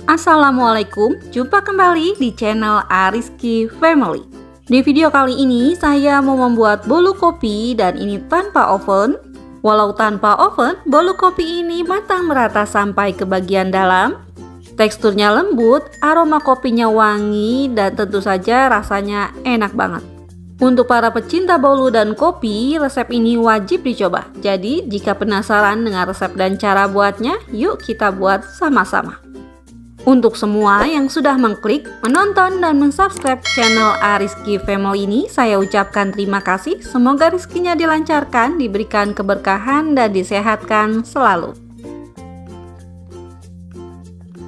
Assalamualaikum, jumpa kembali di channel Ariski Family. Di video kali ini saya mau membuat bolu kopi dan ini tanpa oven. Walau tanpa oven, bolu kopi ini matang merata sampai ke bagian dalam. Teksturnya lembut, aroma kopinya wangi dan tentu saja rasanya enak banget. Untuk para pecinta bolu dan kopi, resep ini wajib dicoba. Jadi jika penasaran dengan resep dan cara buatnya, yuk kita buat sama-sama. Untuk semua yang sudah mengklik, menonton, dan mensubscribe channel Ariski Family ini, saya ucapkan terima kasih. Semoga rezekinya dilancarkan, diberikan keberkahan, dan disehatkan selalu.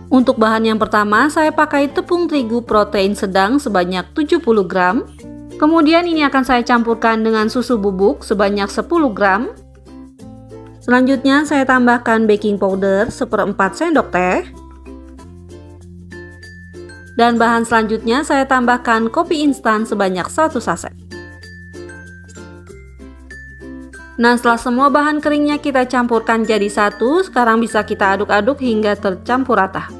Untuk bahan yang pertama, saya pakai tepung terigu protein sedang sebanyak 70 gram. Kemudian ini akan saya campurkan dengan susu bubuk sebanyak 10 gram. Selanjutnya saya tambahkan baking powder 1/4 sendok teh. Dan bahan selanjutnya saya tambahkan kopi instan sebanyak 1 saset. Nah, setelah semua bahan keringnya kita campurkan jadi satu, sekarang bisa kita aduk-aduk hingga tercampur rata.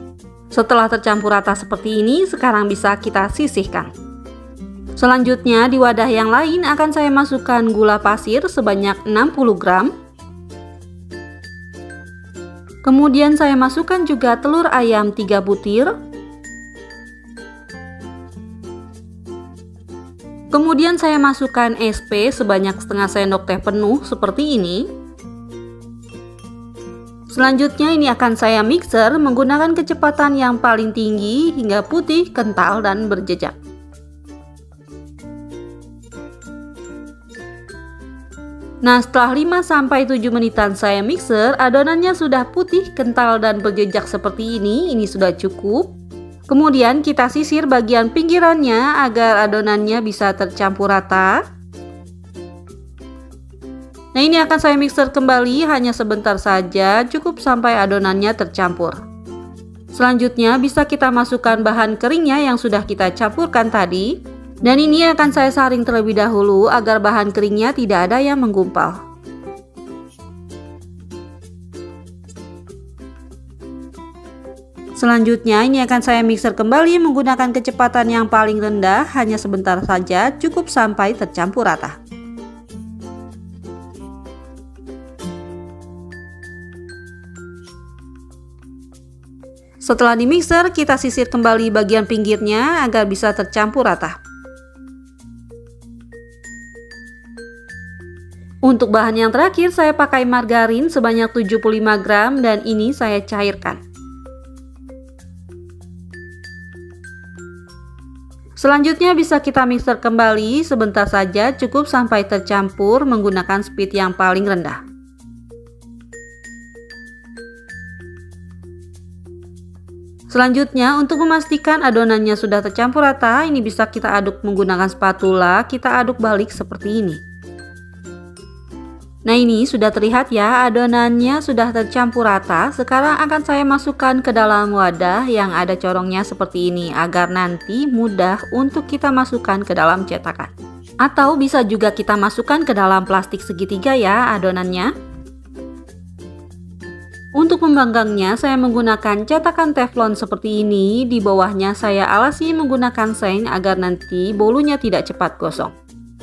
Setelah tercampur rata seperti ini, sekarang bisa kita sisihkan. Selanjutnya di wadah yang lain akan saya masukkan gula pasir sebanyak 60 gram. Kemudian saya masukkan juga telur ayam 3 butir. Kemudian saya masukkan SP sebanyak setengah sendok teh penuh seperti ini. Selanjutnya ini akan saya mixer menggunakan kecepatan yang paling tinggi hingga putih, kental, dan berjejak. Nah, setelah 5-7 menitan saya mixer, adonannya sudah putih, kental, dan berjejak seperti ini. Ini sudah cukup. Kemudian kita sisir bagian pinggirannya agar adonannya bisa tercampur rata. Nah, ini akan saya mixer kembali hanya sebentar saja, cukup sampai adonannya tercampur. Selanjutnya bisa kita masukkan bahan keringnya yang sudah kita campurkan tadi. Dan ini akan saya saring terlebih dahulu agar bahan keringnya tidak ada yang menggumpal. Selanjutnya ini akan saya mixer kembali menggunakan kecepatan yang paling rendah, hanya sebentar saja, cukup sampai tercampur rata. Setelah dimixer, kita sisir kembali bagian pinggirnya agar bisa tercampur rata. Untuk bahan yang terakhir saya pakai margarin sebanyak 75 gram dan ini saya cairkan. Selanjutnya bisa kita mixer kembali sebentar saja, cukup sampai tercampur menggunakan speed yang paling rendah. Selanjutnya untuk memastikan adonannya sudah tercampur rata, ini bisa kita aduk menggunakan spatula, kita aduk balik seperti ini. Nah, ini sudah terlihat ya, adonannya sudah tercampur rata. Sekarang akan saya masukkan ke dalam wadah yang ada corongnya seperti ini agar nanti mudah untuk kita masukkan ke dalam cetakan. Atau bisa juga kita masukkan ke dalam plastik segitiga ya adonannya. Untuk memanggangnya saya menggunakan cetakan teflon seperti ini. Di bawahnya saya alasi menggunakan seng agar nanti bolunya tidak cepat gosong.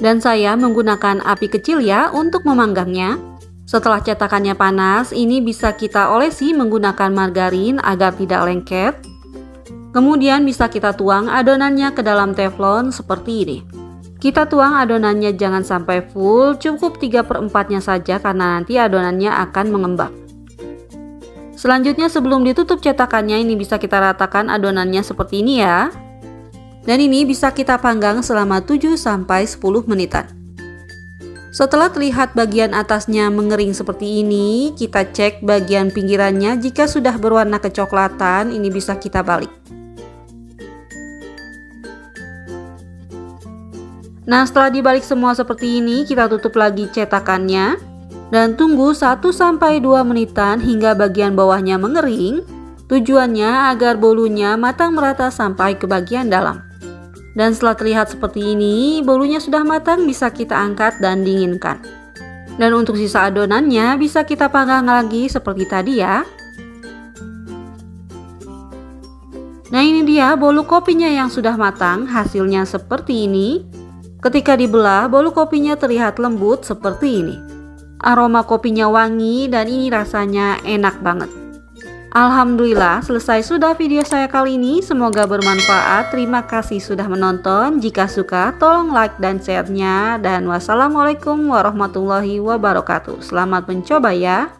Dan saya menggunakan api kecil ya untuk memanggangnya. Setelah cetakannya panas, ini bisa kita olesi menggunakan margarin agar tidak lengket. Kemudian bisa kita tuang adonannya ke dalam teflon seperti ini. Kita tuang adonannya jangan sampai full, cukup 3/4-nya saja karena nanti adonannya akan mengembang. Selanjutnya sebelum ditutup cetakannya ini bisa kita ratakan adonannya seperti ini ya. Dan ini bisa kita panggang selama 7-10 menitan. Setelah terlihat bagian atasnya mengering seperti ini, kita cek bagian pinggirannya. Jika sudah berwarna kecoklatan, ini bisa kita balik. Nah, setelah dibalik semua seperti ini, kita tutup lagi cetakannya dan tunggu 1-2 menitan hingga bagian bawahnya mengering. Tujuannya agar bolunya matang merata sampai ke bagian dalam. Dan setelah terlihat seperti ini, bolunya sudah matang, bisa kita angkat dan dinginkan. Dan untuk sisa adonannya bisa kita panggang lagi seperti tadi ya. Nah, ini dia bolu kopinya yang sudah matang, hasilnya seperti ini. Ketika dibelah, bolu kopinya terlihat lembut seperti ini. Aroma kopinya wangi dan ini rasanya enak banget. Alhamdulillah, selesai sudah video saya kali ini. Semoga bermanfaat. Terima kasih sudah menonton. Jika suka, tolong like dan share-nya. Dan wassalamualaikum warahmatullahi wabarakatuh. Selamat mencoba ya.